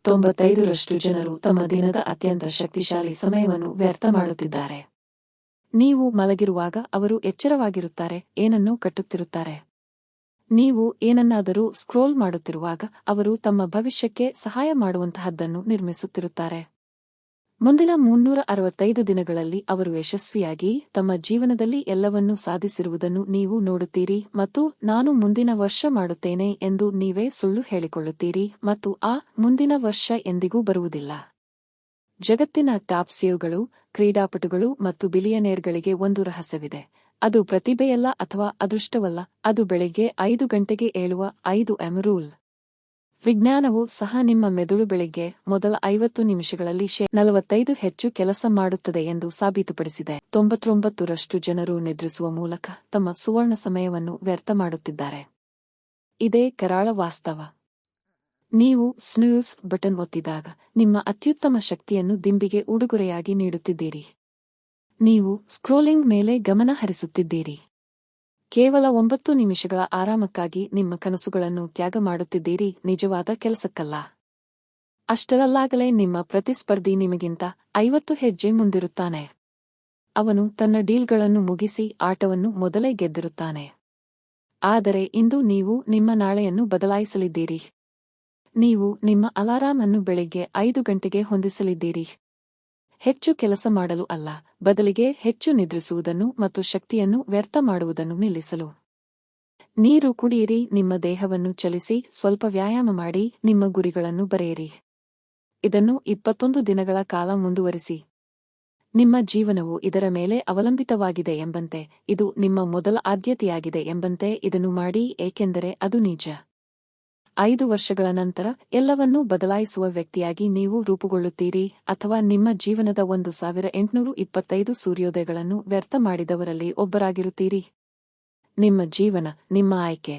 95ರಷ್ಟು ಜನರು ತಮ್ಮ ದಿನದ ಅತ್ಯಂತ ಶಕ್ತಿಶಾಲಿ ಸಮಯವನ್ನು ವ್ಯರ್ಥ ಮಾಡುತ್ತಿದ್ದಾರೆ. ನೀವು ಮಲಗಿರುವಾಗ ಅವರು ಎಚ್ಚರವಾಗಿರುತ್ತಾರೆ, ಏನನ್ನೋ ಕಟ್ಟುತ್ತಿರುತ್ತಾರೆ. ನೀವು ಏನನ್ನಾದರೂ ಸ್ಕ್ರೋಲ್ ಮಾಡುತ್ತಿರುವಾಗ ಅವರು ತಮ್ಮ ಭವಿಷ್ಯಕ್ಕೆ ಸಹಾಯ ಮಾಡುವಂತಹದ್ದನ್ನು ನಿರ್ಮಿಸುತ್ತಿರುತ್ತಾರೆ. ಮುಂದಿನ 365 ದಿನಗಳಲ್ಲಿ ಅವರು ಯಶಸ್ವಿಯಾಗಿ ತಮ್ಮ ಜೀವನದಲ್ಲಿ ಎಲ್ಲವನ್ನೂ ಸಾಧಿಸಿರುವುದನ್ನು ನೀವು ನೋಡುತ್ತೀರಿ ಮತ್ತು ನಾನು ಮುಂದಿನ ವರ್ಷ ಮಾಡುತ್ತೇನೆ ಎಂದು ನೀವೇ ಸುಳ್ಳು ಹೇಳಿಕೊಳ್ಳುತ್ತೀರಿ ಮತ್ತು ಆ ಮುಂದಿನ ವರ್ಷ ಎಂದಿಗೂ ಬರುವುದಿಲ್ಲ. ಜಗತ್ತಿನ ಟಾಪ್ ಸಿಇಒಗಳು, ಕ್ರೀಡಾಪಟುಗಳು ಮತ್ತು ಬಿಲಿಯನೇರ್ಗಳಿಗೆ ಒಂದು ರಹಸ್ಯವಿದೆ. ಅದು ಪ್ರತಿಭೆಯಲ್ಲ ಅಥವಾ ಅದೃಷ್ಟವಲ್ಲ, ಅದು ಬೆಳಿಗ್ಗೆ 5 ಗಂಟೆಗೆ ಏಳುವ 5am ರೂಲ್. ವಿಜ್ಞಾನವು ಸಹ ನಿಮ್ಮ ಮೆದುಳು ಬೆಳಿಗ್ಗೆ ಮೊದಲ 50 ನಿಮಿಷಗಳಲ್ಲಿ 45 ಹೆಚ್ಚು ಕೆಲಸ ಮಾಡುತ್ತದೆ ಎಂದು ಸಾಬೀತುಪಡಿಸಿದೆ. 99ರಷ್ಟು ಜನರು ನಿದ್ರಿಸುವ ಮೂಲಕ ತಮ್ಮ ಸುವರ್ಣ ಸಮಯವನ್ನು ವ್ಯರ್ಥ ಮಾಡುತ್ತಿದ್ದಾರೆ. ಇದೇ ಕರಾಳ ವಾಸ್ತವ. ನೀವು ಸ್ನೂಸ್ ಬಟನ್ ಒತ್ತಿದಾಗ ನಿಮ್ಮ ಅತ್ಯುತ್ತಮ ಶಕ್ತಿಯನ್ನು ದಿಂಬಿಗೆ ಉಡುಗೊರೆಯಾಗಿ ನೀಡುತ್ತಿದ್ದೀರಿ. ನೀವು ಸ್ಕ್ರೋಲಿಂಗ್ ಮೇಲೆ ಗಮನ ಹರಿಸುತ್ತಿದ್ದೀರಿ. ಕೇವಲ 9 ನಿಮಿಷಗಳ ಆರಾಮಕ್ಕಾಗಿ ನಿಮ್ಮ ಕನಸುಗಳನ್ನು ತ್ಯಾಗ ಮಾಡುತ್ತಿದ್ದೀರಿ, ನಿಜವಾದ ಕೆಲಸಕ್ಕಲ್ಲ. ಅಷ್ಟರಲ್ಲಾಗಲೇ ನಿಮ್ಮ ಪ್ರತಿಸ್ಪರ್ಧಿ ನಿಮಗಿಂತ 50 ಹೆಜ್ಜೆ ಮುಂದಿರುತ್ತಾನೆ. ಅವನು ತನ್ನ ಡೀಲ್ಗಳನ್ನು ಮುಗಿಸಿ ಆಟವನ್ನು ಮೊದಲೇ ಗೆದ್ದಿರುತ್ತಾನೆ. ಆದರೆ ಇಂದು ನೀವು ನಿಮ್ಮ ನಾಳೆಯನ್ನು ಬದಲಾಯಿಸಲಿದ್ದೀರಿ. ನೀವು ನಿಮ್ಮ ಅಲಾರಾಂ ಅನ್ನು ಬೆಳಿಗ್ಗೆ 5 ಗಂಟೆಗೆ ಹೊಂದಿಸಲಿದ್ದೀರಿ. ಹೆಚ್ಚು ಕೆಲಸ ಮಾಡಲು ಅಲ್ಲ, ಬದಲಿಗೆ ಹೆಚ್ಚು ನಿದ್ರಿಸುವುದನ್ನು ಮತ್ತು ಶಕ್ತಿಯನ್ನು ವ್ಯರ್ಥ ಮಾಡುವುದನ್ನು ನಿಲ್ಲಿಸಲು. ನೀರು ಕುಡಿಯಿರಿ, ನಿಮ್ಮ ದೇಹವನ್ನು ಚಲಿಸಿ, ಸ್ವಲ್ಪ ವ್ಯಾಯಾಮ ಮಾಡಿ, ನಿಮ್ಮ ಗುರಿಗಳನ್ನು ಬರೆಯಿರಿ. ಇದನ್ನು 21 ದಿನಗಳ ಕಾಲ ಮುಂದುವರಿಸಿ. ನಿಮ್ಮ ಜೀವನವು ಇದರ ಮೇಲೆ ಅವಲಂಬಿತವಾಗಿದೆ ಎಂಬಂತೆ, ಇದು ನಿಮ್ಮ ಮೊದಲ ಆದ್ಯತೆಯಾಗಿದೆ ಎಂಬಂತೆ ಇದನ್ನು ಮಾಡಿ, ಏಕೆಂದರೆ ಅದು ನಿಜ. 5 ವರ್ಷಗಳ ನಂತರ ಎಲ್ಲವನ್ನೂ ಬದಲಾಯಿಸುವ ವ್ಯಕ್ತಿಯಾಗಿ ನೀವು ರೂಪುಗೊಳ್ಳುತ್ತೀರಿ, ಅಥವಾ ನಿಮ್ಮ ಜೀವನದ 1825 ಸೂರ್ಯೋದಯಗಳನ್ನು ವ್ಯರ್ಥ ಮಾಡಿದವರಲ್ಲಿ ಒಬ್ಬರಾಗಿರುತ್ತೀರಿ. ನಿಮ್ಮ ಜೀವನ, ನಿಮ್ಮ ಆಯ್ಕೆ.